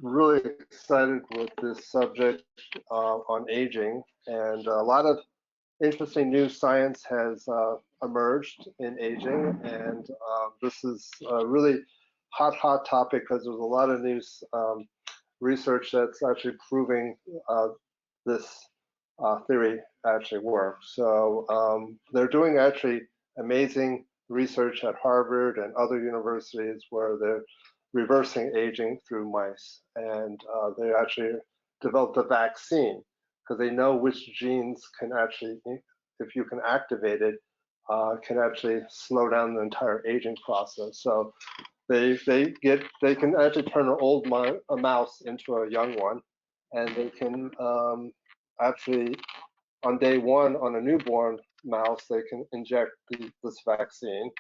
really excited with this subject on aging, and a lot of interesting new science has emerged in aging, and this is a really hot topic because there's a lot of new research that's actually proving this theory actually works. So they're doing actually amazing research at Harvard and other universities where they're reversing aging through mice, and they actually developed a vaccine because they know which genes can actually, if you can activate it, can actually slow down the entire aging process. So they can actually turn an old a mouse into a young one, and they can actually on day one on a newborn mouse they can inject this vaccine,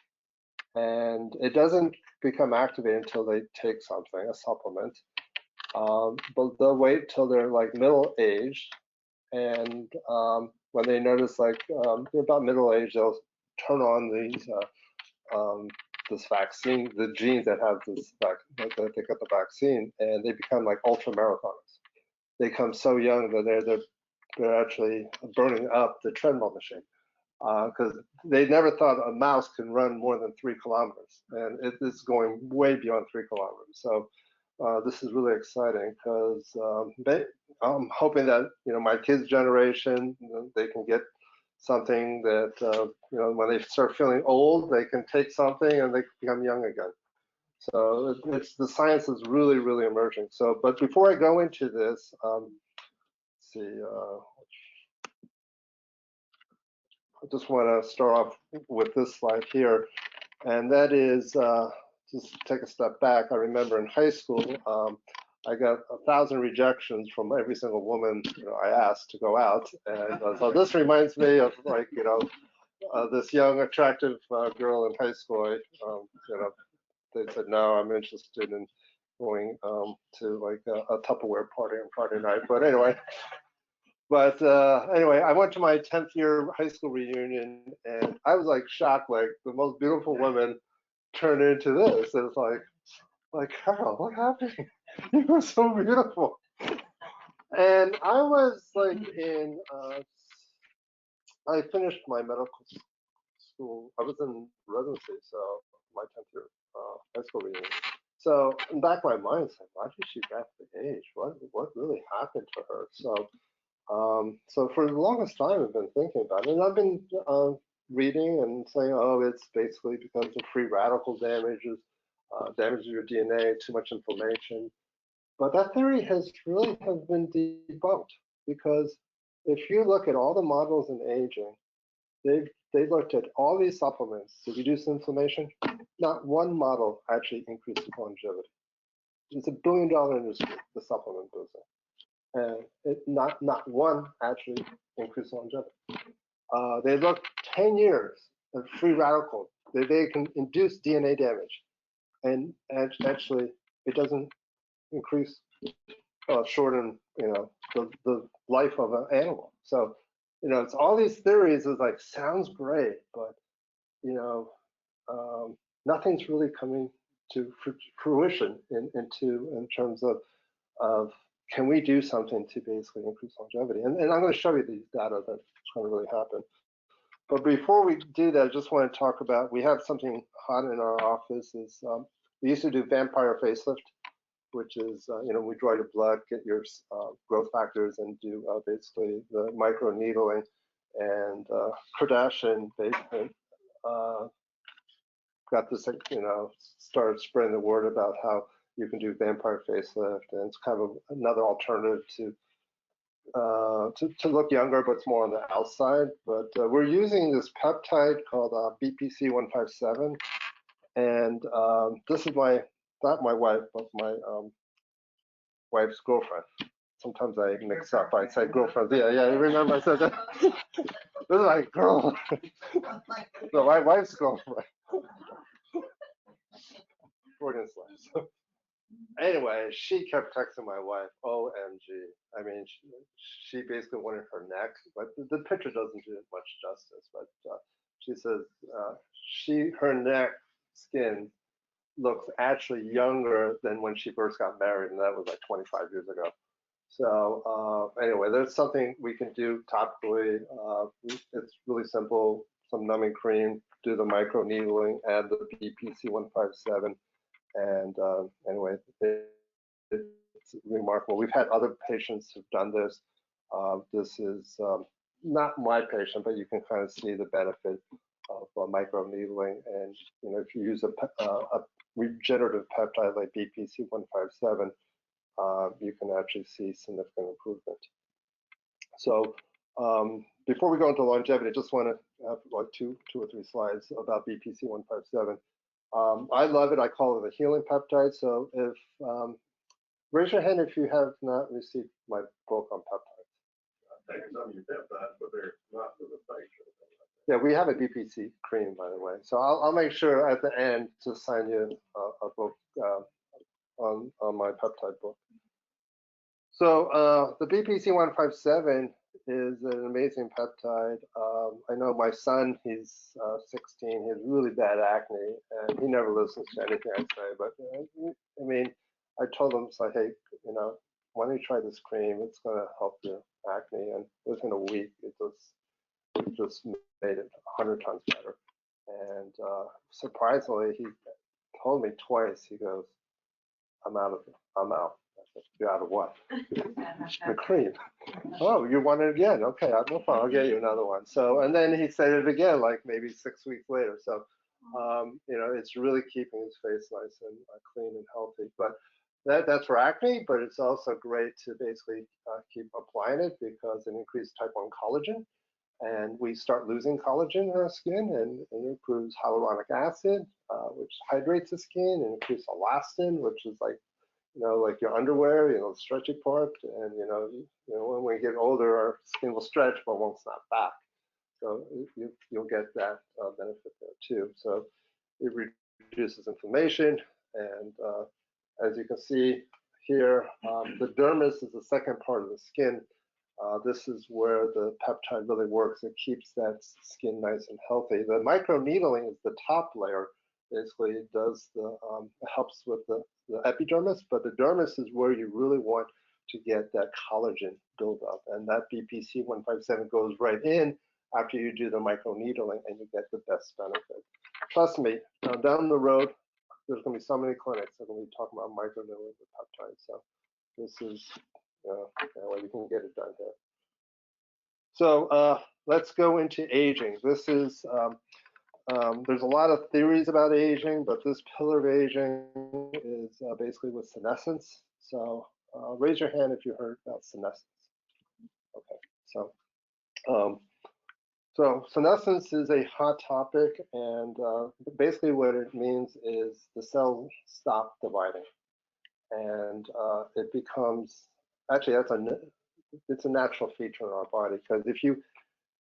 and it doesn't become activated until they take something, a supplement. But they'll wait till they're like middle aged, and when they notice like they're about middle age, they'll turn on these this vaccine, the genes that have this that they got the vaccine, and they become like ultra marathoners. They become so young that they're actually burning up the treadmill machine because they never thought a mouse can run more than 3 kilometers, and it's going way beyond 3 kilometers. So this is really exciting because I'm hoping that my kids' generation they can get something that when they start feeling old they can take something and they become young again. So it's the science is really emerging. So, but before I go into this, let's see. I just want to start off with this slide here, and that is just take a step back. I remember in high school, I got 1,000 rejections from every single woman I asked to go out, and so this reminds me of like this young attractive girl in high school. They said no, I'm interested in going to like a Tupperware party on Friday night. But anyway. Anyway, I went to my 10th year high school reunion, and I was like shocked, like the most beautiful woman turned into this. And it's like Carol, what happened? You were so beautiful. And I was like I finished my medical school. I was in residency, so my 10th year high school reunion. So in the back of my mind, it's like, why did she get the age? What really happened to her? So for the longest time, I've been thinking about it, and I've been reading and saying, oh, it's basically because of free radical damages, damages your DNA, too much inflammation. But that theory has really have been debunked because if you look at all the models in aging, they've looked at all these supplements to reduce inflammation. Not one model actually increases longevity. It's $1 billion industry, the supplement business. And not one actually increased longevity. They looked 10 years of free radicals. They can induce DNA damage, and actually it doesn't increase shorten the life of an animal. So it's all these theories is like sounds great, but nothing's really coming to fruition in terms of can we do something to basically increase longevity? And I'm going to show you these data that's going to really happen. But before we do that, I just want to talk about, we have something hot in our office. We used to do vampire facelift, which is, we draw your blood, get your growth factors, and do basically the micro needling. And Kardashian basically got this, started spreading the word about how you can do vampire facelift, and it's kind of another alternative to look younger, but it's more on the outside. But we're using this peptide called BPC157, and this is not my wife, but my wife's girlfriend. Sometimes I mix up. I say girlfriend. Yeah, you remember I said that? This is my girl. No, my wife's girlfriend. Freudian slip. Anyway, she kept texting my wife, OMG. I mean, she basically wanted her neck, but the picture doesn't do it much justice. But she says her neck skin looks actually younger than when she first got married, and that was like 25 years ago. So anyway, there's something we can do topically. It's really simple. Some numbing cream, do the micro needling, add the BPC 157, and anyway, it's remarkable. We've had other patients who've done this. This is not my patient, but you can kind of see the benefit of micro needling. And if you use a regenerative peptide like BPC 157, you can actually see significant improvement. So before we go into longevity, I just want to have like two or three slides about BPC 157. I love it. I call it a healing peptide. So if raise your hand if you have not received my book on peptides. I've taken some of your peptides, but they're not for the facial. Yeah, we have a BPC cream, by the way. So I'll make sure at the end to sign you a book on my peptide book. So the BPC 157 is an amazing peptide. I know my son, he's 16, he has really bad acne, and he never listens to anything I say. But I mean, I told him, it's like, hey, why don't you try this cream? It's going to help your acne. And within a week, it just made it 100 times better. And surprisingly, he told me twice. He goes, I'm out. I said, you're out of what? The cream. Oh, you want it again? Okay, no problem. I'll get you another one. So, and then he said it again, like maybe 6 weeks later. So, it's really keeping his face nice and clean and healthy. But that's for acne, but it's also great to basically keep applying it because it increases type 1 collagen. And we start losing collagen in our skin, and it improves hyaluronic acid, which hydrates the skin, and increases elastin, which is like your underwear, the stretchy part. And when we get older, our skin will stretch but won't snap back. So you'll get that benefit there too. So it reduces inflammation, and as you can see here, the dermis is the second part of the skin. This is where the peptide really works. It keeps that skin nice and healthy. The micro needling is the top layer. Basically, it does it helps with the epidermis, but the dermis is where you really want to get that collagen buildup, and that BPC 157 goes right in after you do the micro needling, and you get the best benefit. Trust me, down the road, there's going to be so many clinics that are going to be talking about micro needling with peptides. So this is way we can get it done here. So let's go into aging. This is there's a lot of theories about aging, but this pillar of aging is basically with senescence. So raise your hand if you heard about senescence. Okay, so senescence is a hot topic, and basically what it means is the cells stop dividing, and it becomes actually it's a natural feature in our body, because if you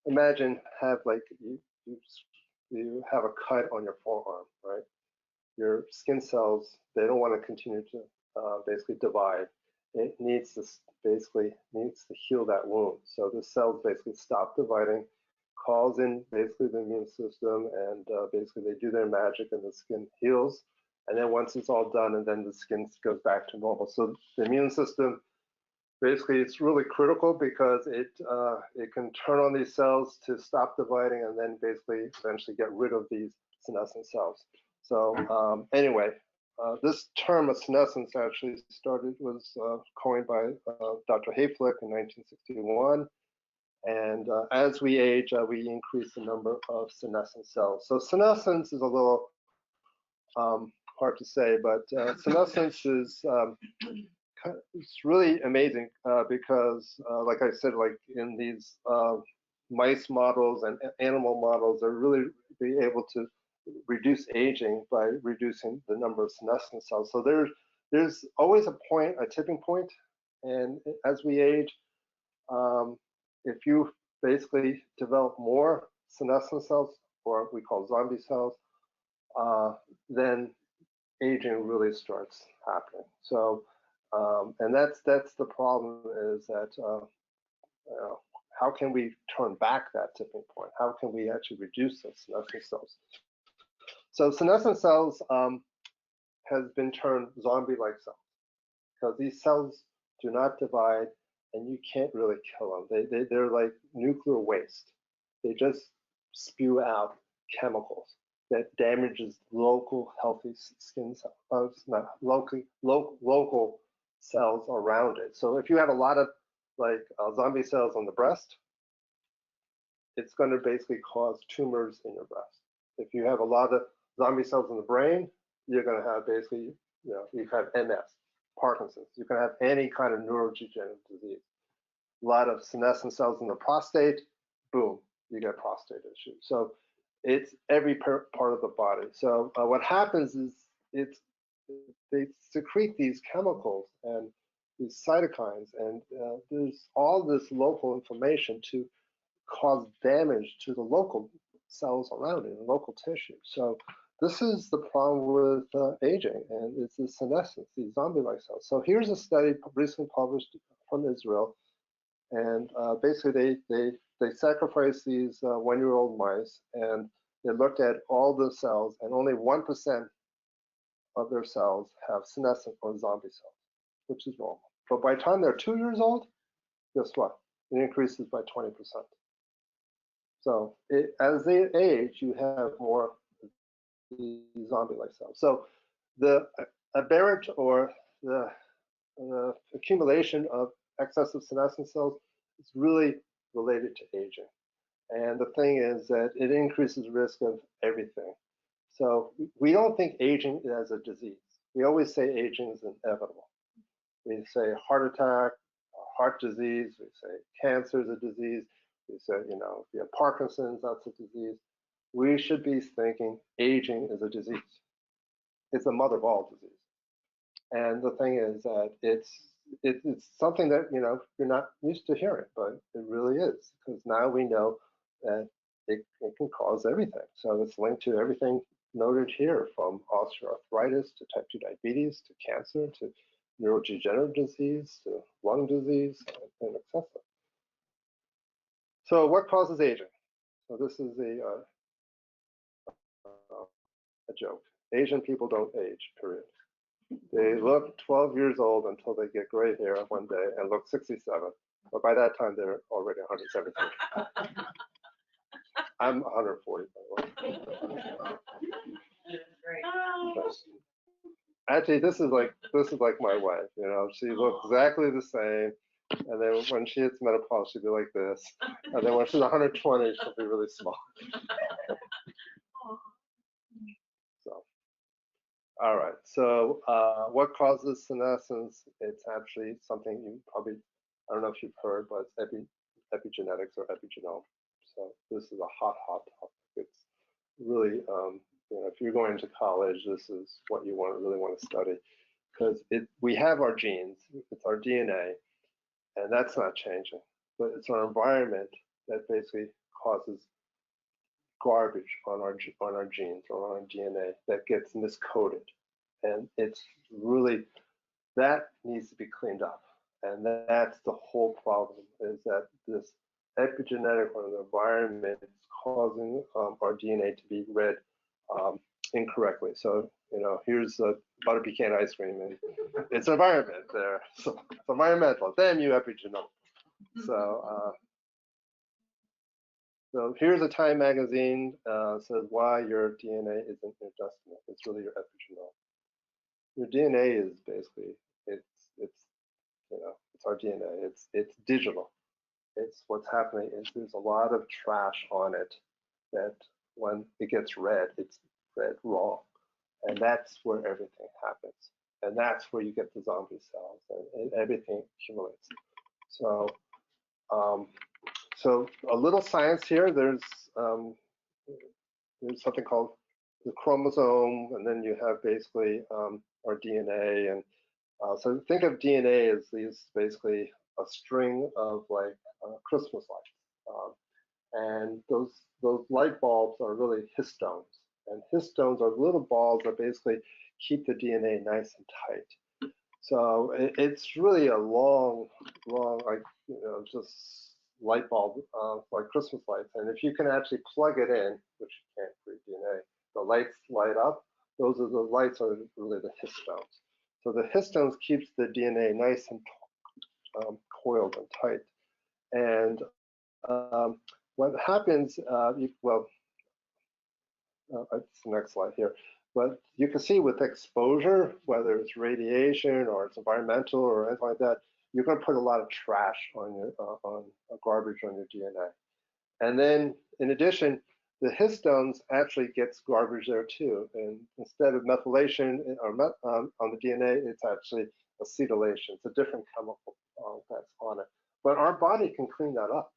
imagine have like you have a cut on your forearm, right? Your skin cells, they don't want to continue to basically divide. It needs to heal that wound. So the cells basically stop dividing, calls in basically the immune system, and basically they do their magic and the skin heals. And then once it's all done, and then the skin goes back to normal. So the immune system, basically, it's really critical because it can turn on these cells to stop dividing, and then basically eventually get rid of these senescent cells. So anyway, this term of senescence actually was coined by Dr. Hayflick in 1961. And as we age, we increase the number of senescent cells. So senescence is a little hard to say, but senescence is it's really amazing because, like I said, like in these mice models and animal models, they're really be able to reduce aging by reducing the number of senescent cells. So there's always a tipping point, and as we age, if you basically develop more senescent cells, or we call zombie cells, then aging really starts happening. So and that's the problem, is that how can we turn back that tipping point? How can we actually reduce those senescent cells? So senescent cells, has been termed zombie-like cells because these cells do not divide and you can't really kill them. They're like nuclear waste. They just spew out chemicals that damages local healthy skin cells, not local cells around it. So if you have a lot of like zombie cells on the breast, it's going to basically cause tumors in your breast. If you have a lot of zombie cells in the brain, you're going to have basically, you have MS, Parkinson's. You can have any kind of neurodegenerative disease. A lot of senescent cells in the prostate, boom, you get prostate issues. So it's every part of the body. So what happens is they secrete these chemicals and these cytokines, and there's all this local inflammation to cause damage to the local cells around it, the local tissue. So this is the problem with aging, and it's the senescence, these zombie-like cells. So here's a study recently published from Israel, and basically they sacrificed these 1-year-old mice, and they looked at all the cells, and only 1% of their cells have senescent or zombie cells, which is normal. But by the time they're 2 years old, guess what? It increases by 20%. So as they age, you have more zombie-like cells. So the aberrant or the accumulation of excessive senescent cells is really related to aging. And the thing is that it increases risk of everything. So we don't think aging as a disease. We always say aging is inevitable. We say heart attack, heart disease, we say cancer is a disease, we say, if you have Parkinson's, that's a disease. We should be thinking aging is a disease. It's the mother of all disease. And the thing is that it's something that, you're not used to hearing, but it really is, because now we know that it can cause everything. So it's linked to everything noted here, from osteoarthritis to type 2 diabetes to cancer to neurodegenerative disease to lung disease and etc. So what causes aging? So this is a joke. Asian people don't age, period. They look 12 years old until they get gray hair one day and look 67. But by that time, they're already 117. I'm 140, by the way. Actually, this is like my wife. She looks exactly the same. And then when she hits menopause, she'll be like this. And then when she's 120, she'll be really small. So, all right. So what causes senescence? It's actually something you probably, I don't know if you've heard, but it's epigenetics or epigenome. So this is a hot topic. It's really, if you're going to college, this is what you really want to study, because we have our genes, it's our DNA, and that's not changing. But it's our environment that basically causes garbage on our genes or on our DNA that gets miscoded, and it's really, that needs to be cleaned up. And that's the whole problem, is that this epigenetic or the environment is causing our DNA to be read incorrectly. So, here's a butter pecan ice cream, and it's environment there. So it's environmental. Damn you, epigenetic. So here's a Time magazine, says why your DNA isn't your destiny. It's really your epigenome. Your DNA is basically, it's our DNA. It's digital. It's what's happening is there's a lot of trash on it that when it gets read, it's read wrong. And that's where everything happens. And that's where you get the zombie cells, and everything accumulates. So, so a little science here. There's something called the chromosome, and then you have basically our DNA. And so think of DNA as basically a string of like Christmas lights, and those light bulbs are really histones, and histones are little balls that basically keep the DNA nice and tight. So it's really a long, like just light bulb, like Christmas lights. And if you can actually plug it in, which you can't for DNA, the lights light up. those are the lights are really the histones. So the histones keeps the DNA nice and coiled and tight. And what happens, it's the next slide here. But you can see with exposure, whether it's radiation or it's environmental or anything like that, you're going to put a lot of trash on your garbage on your DNA. And then, in addition, the histones actually gets garbage there too. And instead of methylation or on the DNA, it's actually acetylation. It's a different chemical that's on it. But our body can clean that up.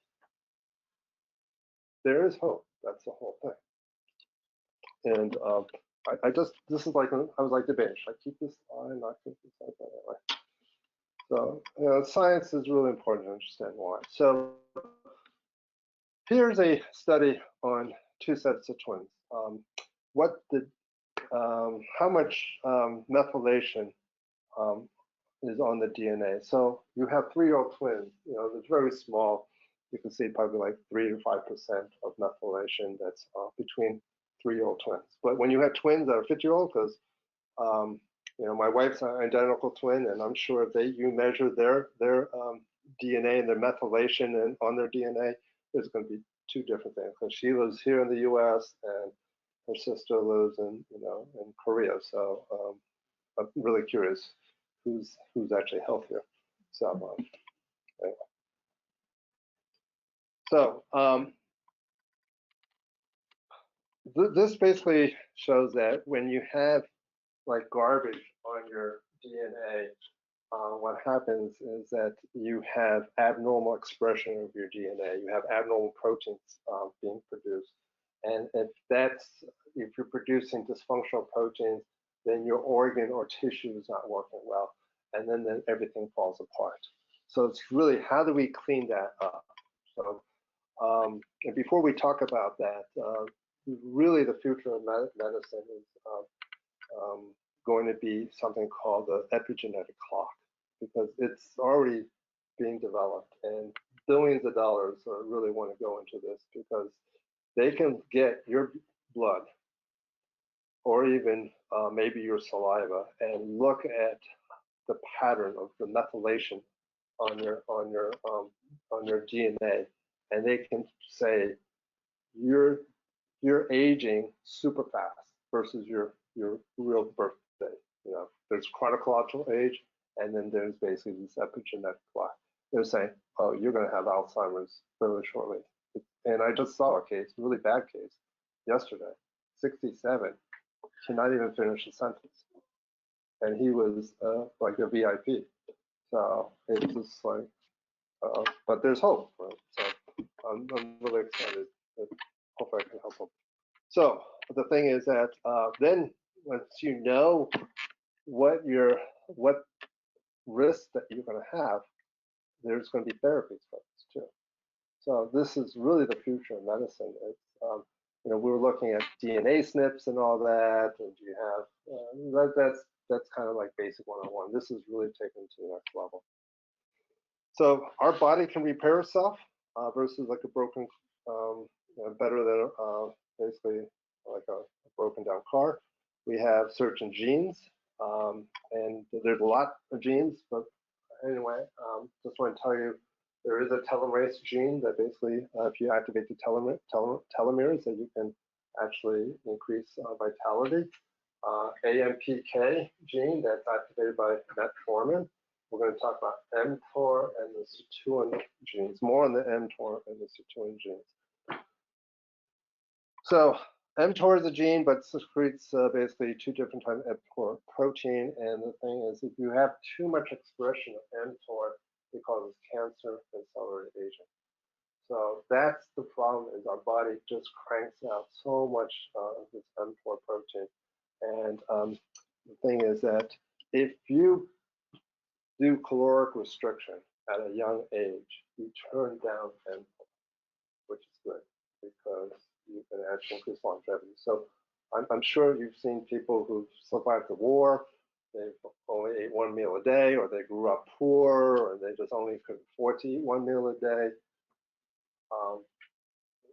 There is hope. That's the whole thing. And this is like, I was like debating, should I keep this line, not keep this line, anyway. So, science is really important to understand why. So, here's a study on two sets of twins. How much methylation is on the DNA? So you have 3-year-old twins. It's very small. You can see probably like 3 to 5% of methylation that's between 3-year-old twins. But when you have twins that are 50-year-old, because my wife's an identical twin, and I'm sure if you measure their DNA and their methylation and on their DNA, there's going to be two different things. Because she lives here in the U.S. and her sister lives in Korea. So I'm really curious who's actually healthier. So anyway. So this basically shows that when you have like garbage on your DNA, what happens is that you have abnormal expression of your DNA. You have abnormal proteins being produced. And if you're producing dysfunctional proteins, then your organ or tissue is not working well. And then everything falls apart. So it's really, how do we clean that up? So, and before we talk about that, really the future of medicine is going to be something called the epigenetic clock, because it's already being developed, and billions of dollars really want to go into this, because they can get your blood or even maybe your saliva and look at the pattern of the methylation on your DNA, and they can say you're aging super fast versus your real birthday. There's chronological age, and then there's basically this epigenetic clock. They're saying, oh, you're going to have Alzheimer's fairly shortly. And I just saw a case, really bad case, yesterday. 67, cannot even finish a sentence, and he was like a VIP. So it's just like, but there's hope, right? So I'm really excited. Hopefully I can help them. So the thing is that then once you know what risks that you're going to have, there's going to be therapies for this too. So this is really the future of medicine. It's we were looking at DNA SNPs and all that, and you have that's kind of like basic 101. This is really taken to the next level. So our body can repair itself versus like a broken, better than basically like a broken down car. We have certain genes, and there's a lot of genes, but anyway, just want to tell you, there is a telomerase gene that basically, if you activate the telomeres, that you can actually increase vitality. AMPK gene that's activated by metformin. We're going to talk about mTOR and the sirtuin genes, more on the mTOR and the sirtuin genes. So mTOR is a gene, but secretes basically 2 different types of mTOR protein. And the thing is, if you have too much expression of mTOR, it causes cancer and cellular aging. So that's the problem, is our body just cranks out so much of this mTOR protein. And the thing is that if you do caloric restriction at a young age, you turn down mTOR, which is good, because you can actually increase longevity. So I'm sure you've seen people who've survived the war. They've only ate 1 meal a day, or they grew up poor, or they just only could afford to eat 1 meal a day,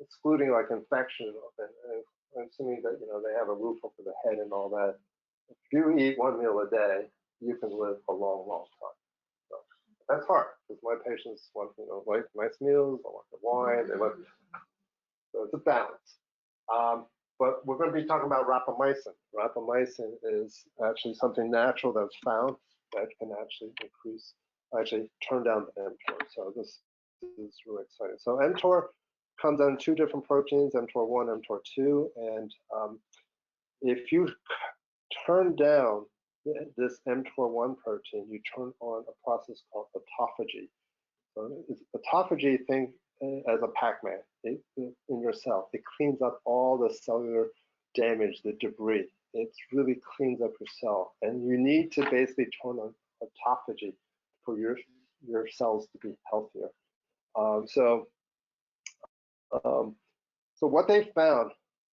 excluding like infection, and assuming that they have a roof over the head and all that. if you eat one meal a day, you can live a long, long time. So that's hard because my patients want, like nice meals, they want the wine, they want, so it's a balance. But we're going to be talking about rapamycin. Rapamycin is actually something natural that's found that can actually turn down the mTOR. So this is really exciting. So mTOR comes on two different proteins, mTOR1, mTOR2, and if you turn down this mTOR1 protein, you turn on a process called autophagy. So it's autophagy, think as a Pac-Man in your cell. It cleans up all the cellular damage, the debris. It really cleans up your cell, and you need to basically turn on autophagy for your cells to be healthier. So what they found,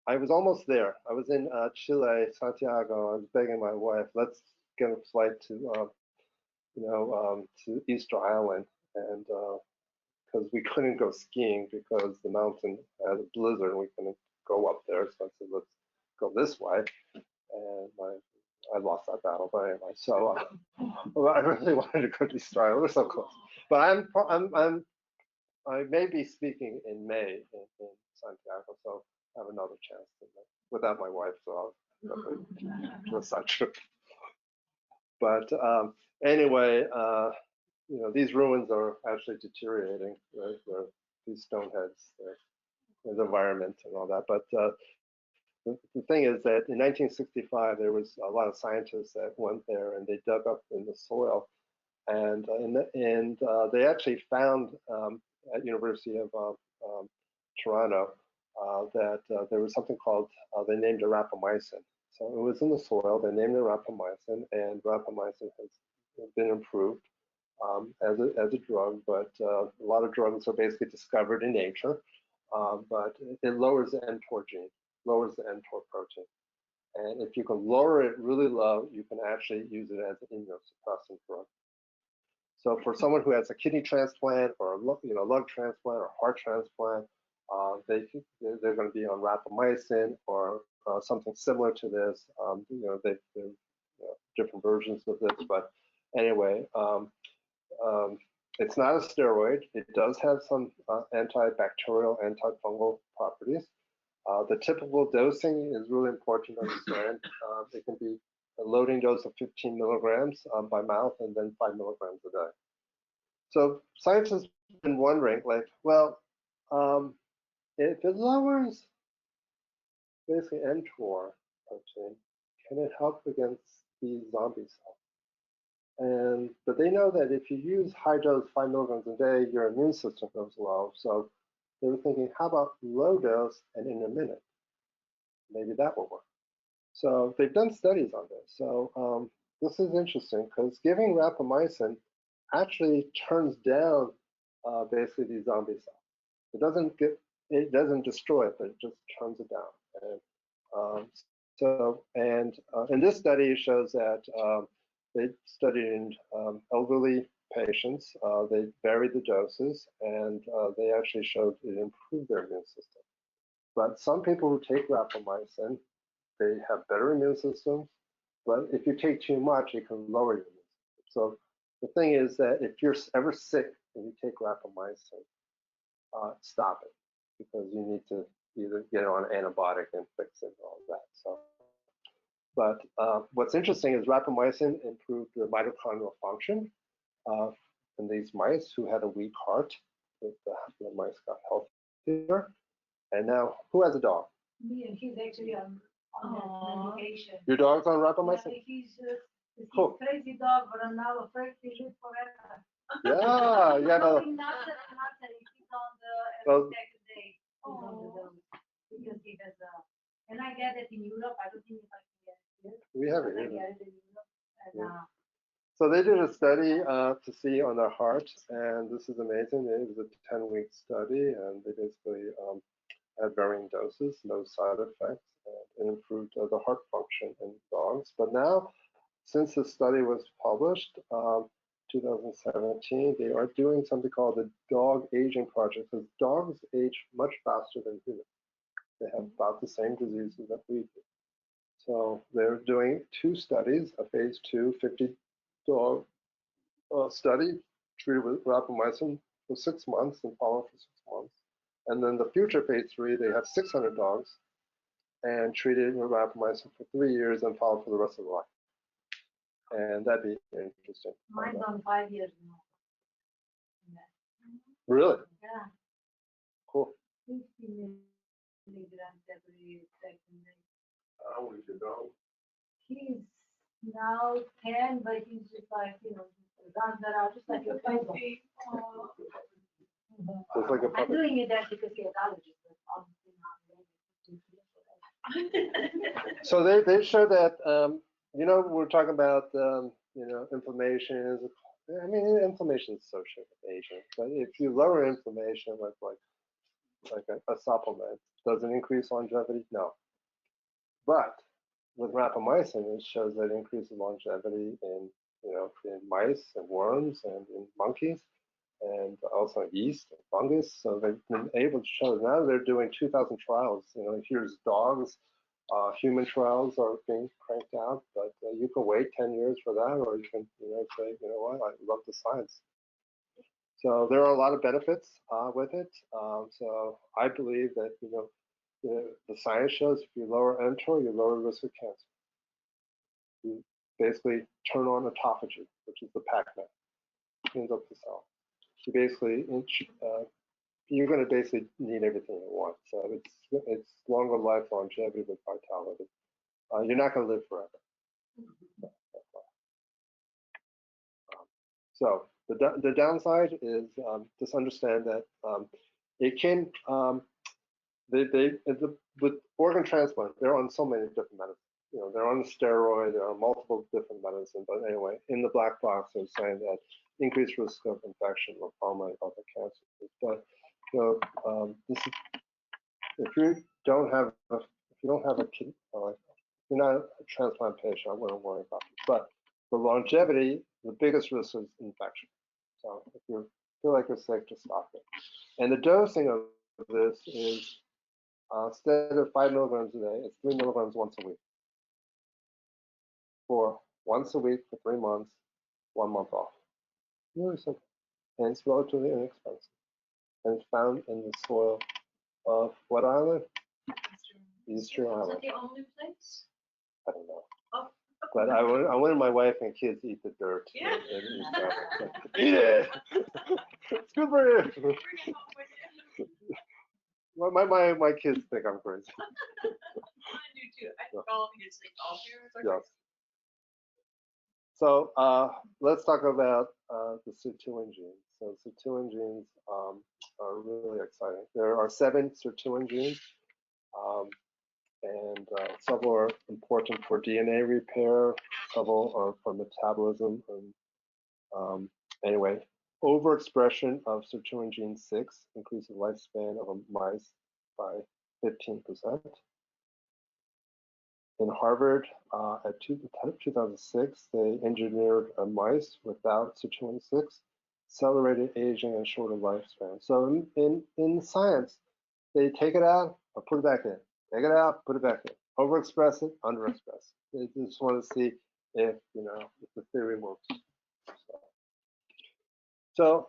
I was almost there. I was in Chile, Santiago. I was begging my wife, let's get a flight to, to Easter Island, and because we couldn't go skiing because the mountain had a blizzard and we couldn't go up there. So I said, let's go this way. And I lost that battle, but anyway. So I really wanted to go to Easter Island. We're so close. But I may be speaking in May in Santiago, so I have another chance without my wife, so I'll do a side trip. But anyway, these ruins are actually deteriorating. Right? These stoneheads, the environment and all that. But the thing is that in 1965, there was a lot of scientists that went there and they dug up in the soil, and they actually found at University of Toronto that there was something called, they named it rapamycin. So it was in the soil, they named it rapamycin, and rapamycin has been improved as a drug, but a lot of drugs are basically discovered in nature, but it lowers the mTOR gene, lowers the mTOR protein. And if you can lower it really low, you can actually use it as an immunosuppressant drug. So for someone who has a kidney transplant or a lung transplant or heart transplant, they're going to be on rapamycin or something similar to this. They're different versions of this, but anyway, it's not a steroid. It does have some antibacterial, antifungal properties. The typical dosing is really important to understand. It can be a loading dose of 15 milligrams by mouth and then 5 milligrams a day. So science has been wondering, like, well, if it lowers basically mTOR protein, can it help against these zombie cells? But they know that if you use high dose 5 milligrams a day, your immune system goes low. So they were thinking, how about low dose and in a minute? Maybe that will work. So they've done studies on this. So this is interesting because giving rapamycin actually turns down basically these zombie cells. It doesn't destroy it, but it just turns it down. And in this study, it shows that they studied in elderly patients. They varied the doses, and they actually showed it improved their immune system. But some people who take rapamycin, they have better immune systems. But if you take too much, it can lower your immune system. So the thing is that if you're ever sick and you take rapamycin, stop it, because you need to either get on an antibiotic and fix it and all that. So, but what's interesting is rapamycin improved the mitochondrial function in these mice who had a weak heart. The mice got healthier. And now, who has a dog? Me, and he's actually on that medication. Your dog's on rapamycin? Yeah, he's cool. crazy dog, but I'm now afraid to live forever. Yeah, yeah. No. He's on the Well, second day. Because he has and I get it in Europe. I don't think if I can get it here. We have it I here. get it in Europe. And, So they did a study to see on their heart, and this is amazing. It was a 10-week study, and they basically had varying doses, no side effects, and it improved the heart function in dogs. But now, since the study was published, 2017, they are doing something called the Dog Aging Project, because dogs age much faster than humans. They have about the same diseases that we do. So they're doing 2 studies, a phase 2 50-dog study treated with rapamycin for 6 months and followed for 6 months. And then the future phase 3, they have 600 dogs and treated with rapamycin for 3 years and followed for the rest of their life. And that'd be interesting. Mine's on 5 years now. Really? Yeah. Cool. 50 milligrams every second day. How old is your dog? He's now 10, but he's just like, runs around just like your friend. It's like a I'm puppy. doing it that because he's allergic, but obviously not. So they show that, we're talking about, inflammation. I mean, inflammation is associated with aging, but if you lower inflammation with like a supplement, does it increase longevity? No. But with rapamycin, it shows that it increases longevity in mice and worms and in monkeys, and also yeast and fungus. So they've been able to show. Now they're doing 2,000 trials. Here's dogs. Human trials are being cranked out, but you can wait 10 years for that, or you can say, what, I love the science. So there are a lot of benefits with it. So I believe that the science shows if you lower mTOR, you lower the risk of cancer. You basically turn on autophagy, which is the Pac-Man, cleans up the cell. You basically you're going to basically need everything at once. So it's longer life, longevity with vitality. You're not going to live forever. So the downside is just understand that it can with organ transplant, they're on so many different medicines. They're on steroid, they're on multiple different medicines. But anyway, in the black box, they're saying that increased risk of infection, lymphoma, and other cancers. But this is, if you don't have a kid, if you're not a transplant patient, I wouldn't worry about it. But the longevity, the biggest risk is infection. So if you feel like you're sick, just stop it. And the dosing of this is instead of 5 milligrams a day, it's 3 milligrams once a week. For once a week for 3 months, 1 month off. Really simple. And it's relatively inexpensive. And it's found in the soil of what island? Easter Island. Is that the only place? I don't know. Oh. But I wanted my wife and kids to eat the dirt. Yeah. in Easter Island. Eat it! It's good for you. Bring it home with you. My kids think I'm crazy. I do too. I think all of you sleep all here. Yes. So let's talk about the sirtuin genes. So sirtuin genes are really exciting. There are 7 sirtuin genes, and several are important for DNA repair, several are for metabolism. And anyway, overexpression of sirtuin gene 6 increases the lifespan of a mice by 15%. In Harvard, at 2006, they engineered a mice without sirtuin 6, accelerated aging and shorter lifespan. So in science, they take it out or put it back in. Take it out, put it back in. Overexpress it, underexpress it. They just want to see if the theory works. So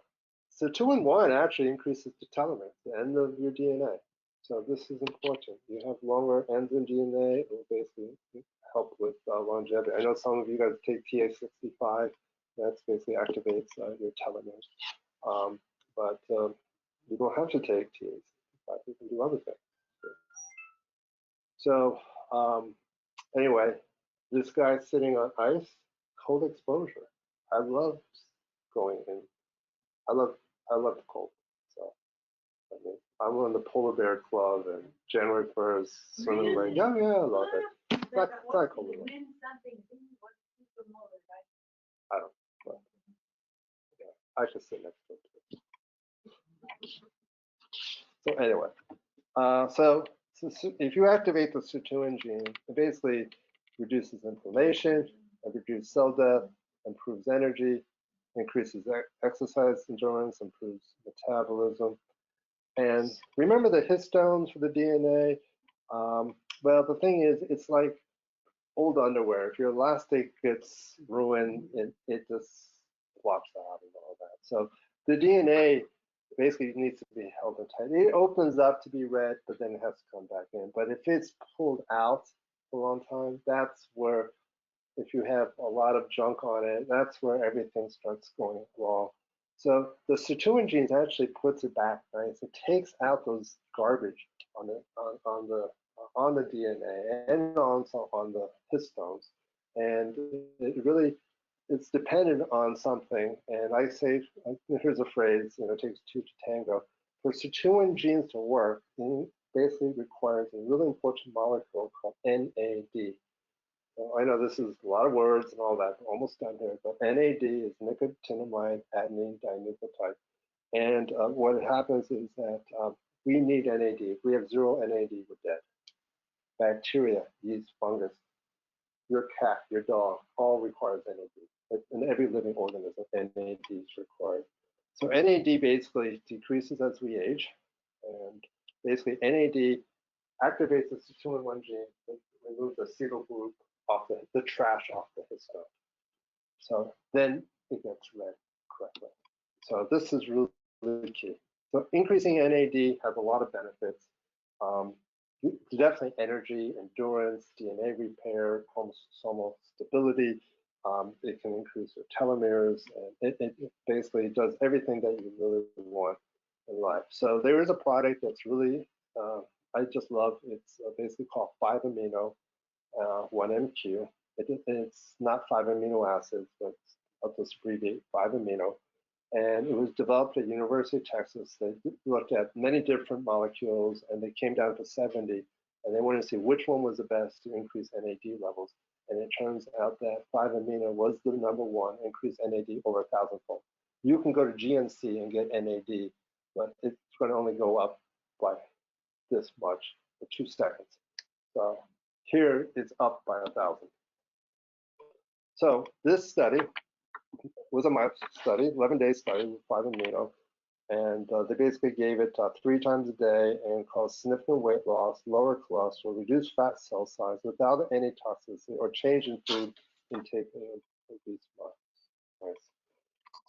sirtuin 1 actually increases the telomere, the end of your DNA. So this is important. You have longer ends in DNA, it will basically help with longevity. I know some of you guys take TA65. That basically activates your telomeres. But you don't have to take TA65. You can do other things. So anyway, this guy's sitting on ice, cold exposure. I love going in. I love the cold. So I mean, I'm on the Polar Bear Club, and January 1st, swimming like, yeah, I love it. It's not cold enough. I don't know. Yeah, I should sit next to it. So anyway, so if you activate the sirtuin gene, it basically reduces inflammation, it reduces cell death, improves energy, increases exercise endurance, improves metabolism. And remember the histones for the DNA? Well, the thing is, it's like old underwear. If your elastic gets ruined, it just flops out and all that. So the DNA basically needs to be held in tight. It opens up to be read, but then it has to come back in. But if it's pulled out for a long time, that's where, if you have a lot of junk on it, that's where everything starts going wrong. So the sirtuin genes actually puts it back nice. It takes out those garbage on the DNA and also on the histones, and it really, it's dependent on something. And I say, here's a phrase, it takes two to tango. For sirtuin genes to work, it basically requires a really important molecule called NAD. I know this is a lot of words and all that, almost done here, but NAD is nicotinamide adenine dinucleotide. And what happens is that we need NAD. If we have zero NAD, we're dead. Bacteria, yeast, fungus, your cat, your dog, all requires NAD. In every living organism, NAD is required. So NAD basically decreases as we age. And basically NAD activates the sirtuin-1 gene that removes the acetyl group off the trash off the histone. So then it gets read correctly. So this is really, really key. So increasing NAD has a lot of benefits. Definitely energy, endurance, DNA repair, chromosomal stability. It can increase your telomeres, and it basically does everything that you really want in life. So there is a product that's really, I just love. It's basically called 5-amino 1MQ. It's not 5 amino acids, but I'll just abbreviate 5-amino. And it was developed at University of Texas. They looked at many different molecules, and they came down to 70. And they wanted to see which one was the best to increase NAD levels. And it turns out that 5-amino was the number one, increased NAD over 1,000-fold. You can go to GNC and get NAD, but it's going to only go up by this much for 2 seconds. So here it's up by 1,000. So this study was a mouse study, 11-day study with 5-amino, and they basically gave it 3 times a day and caused significant weight loss, lower cholesterol, reduced fat cell size without any toxicity or change in food intake and obese mice.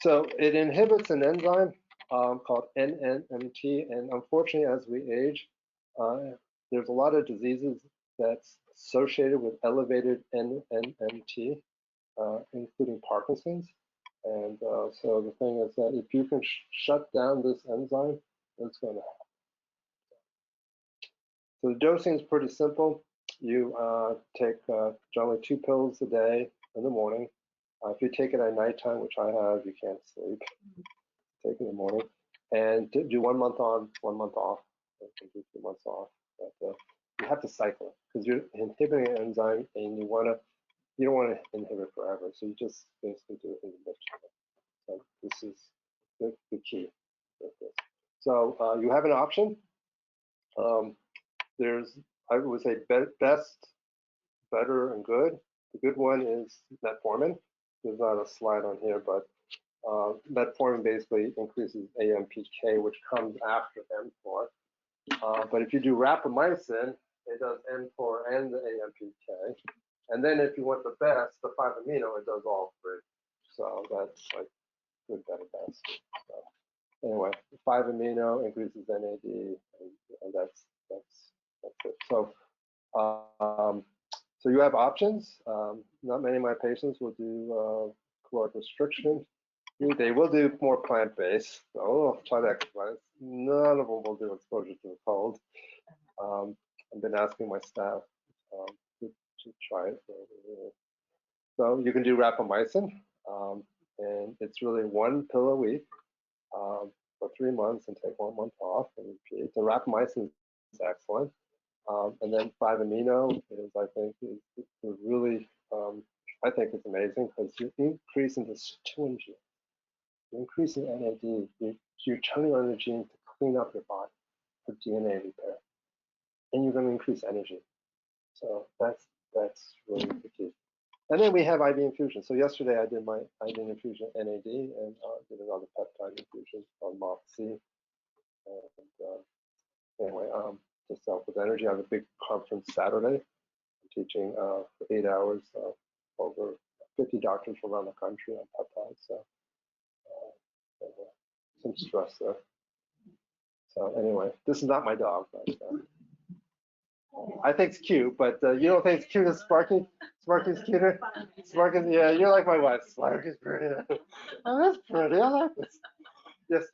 So it inhibits an enzyme called NNMT, and unfortunately, as we age, there's a lot of diseases that's associated with elevated NNMT, including Parkinson's. And so the thing is that if you can shut down this enzyme, it's going to happen. So the dosing is pretty simple. You take generally 2 pills a day in the morning. If you take it at nighttime, which I have, you can't sleep. Take it in the morning, and do 1 month on, 1 month off. You can do 2 months off. But you have to cycle because you're inhibiting an enzyme, and you don't want to inhibit forever. So you just basically do it intermittently. So this is the key. So you have an option. There's, I would say, best, better, and good. The good one is metformin. There's not a slide on here, but metformin basically increases AMPK, which comes after mTOR. But if you do rapamycin, it does mTOR and the AMPK. And then if you want the best, the 5-amino, it does all 3. So that's like good, better, best. So anyway, 5-amino increases NAD, and that's it. So so you have options. Not many of my patients will do caloric restriction. They will do more plant-based. So try that exercise. None of them will do exposure to the cold. I've been asking my staff to try it. So you can do rapamycin, and it's really 1 pill a week for 3 months and take 1 month off and repeat. So rapamycin is excellent. And then 5-amino is, I think, is really, I think it's amazing because you're increasing the sirtuin gene, you're increasing NAD, you're turning on the genes to clean up your body for DNA repair, and you're going to increase energy. So that's really the key. And then we have IV infusion. So yesterday I did my IV infusion NAD and did another peptide infusion on MOXC. And anyway, just help with energy. I have a big conference Saturday. I'm teaching for 8 hours over 50 doctors around the country on peptides. So some stress there. So anyway, this is not my dog, but I think it's cute. But you don't think it's cute as Sparky? Sparky's cuter. Sparky, yeah, you're like my wife. Sparky's pretty. Oh, that's pretty. I like this. Yes.